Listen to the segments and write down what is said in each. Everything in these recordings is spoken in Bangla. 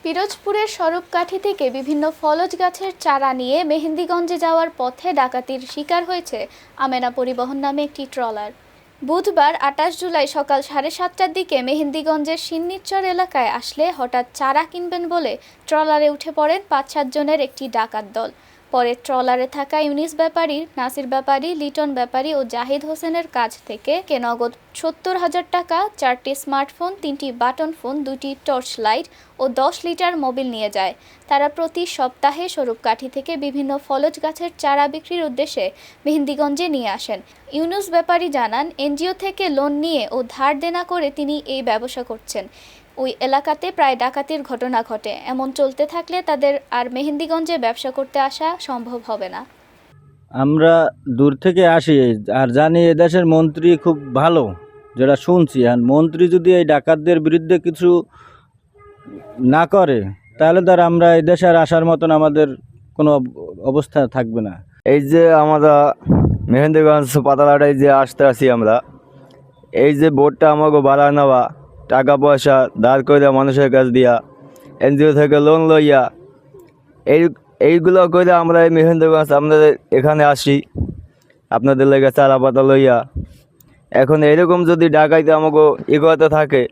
পিরোজপুরের স্বরূপকাঠি থেকে বিভিন্ন ফলজ গাছের চারা নিয়ে মেহেন্দিগঞ্জে যাওয়ার পথে ডাকাতির শিকার হয়েছে আমেনা পরিবহন নামে একটি ট্রলার। বুধবার ২৮ জুলাই সকাল ৭:৩০টার দিকে মেহেন্দিগঞ্জের সিন্নিরচর এলাকায় আসলে হঠাৎ চারা কিনবেন বলে ট্রলারে উঠে পড়েন ৫-৭ জনের একটি ডাকাত দল। পরে ট্রলারে থাকা ইউনিস ব্যাপারী, নাসির ব্যাপারী, লিটন ব্যাপারী ও জাহিদ হোসেনের কাছ থেকে নগদ ৭০,০০০ টাকা, ৪টি স্মার্টফোন, ৩টি বাটন ফোন, ২টি টর্চ লাইট ও ১০ লিটার মোবিল নিয়ে যায়। তারা প্রতি সপ্তাহে স্বরূপকাঠি থেকে বিভিন্ন ফলজ গাছের চারা বিক্রির উদ্দেশ্যে মেহেন্দিগঞ্জে নিয়ে আসেন। ইউনুস ব্যাপারী জানান, এনজিও থেকে লোন নিয়ে ও ধার দেনা করে তিনি এই ব্যবসা করছেন। ওই এলাকাতে প্রায় ডাকাতির ঘটনা ঘটে। এমন চলতে থাকলে তাদের আর মেহেন্দিগঞ্জে ব্যবসা করতে আসা সম্ভব হবে না। আমরা দূর থেকে আসি আর জানি এদেশের মন্ত্রী খুব ভালো, যেটা শুনছি। আর মন্ত্রী যদি এই ডাকাতদের বিরুদ্ধে কিছু না করে তাহলে ধর আমরা এই দেশে আর আসার মতন আমাদের কোনো অবস্থা থাকবে না। এই যে আমরা মেহেন্দিগঞ্জ পাতালাটায় যে আসতে আসি আমরা, এই যে বোর্ডটা আমাকে ভাড়া নেওয়া, টাকা পয়সা ধার করে মানুষের কাছ দিয়া, এনজিও থেকে লোন লইয়া, এইগুলো করে আমরা এই মেহেন্দিগঞ্জ আপনাদের এখানে আসি আপনাদের লেগে চারা পাতা লইয়া। এখন এরকম যদি ডাকাইতে আমাকে এগোতে থাকে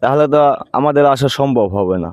তাহলে তো আমাদের আসা সম্ভব হবে না।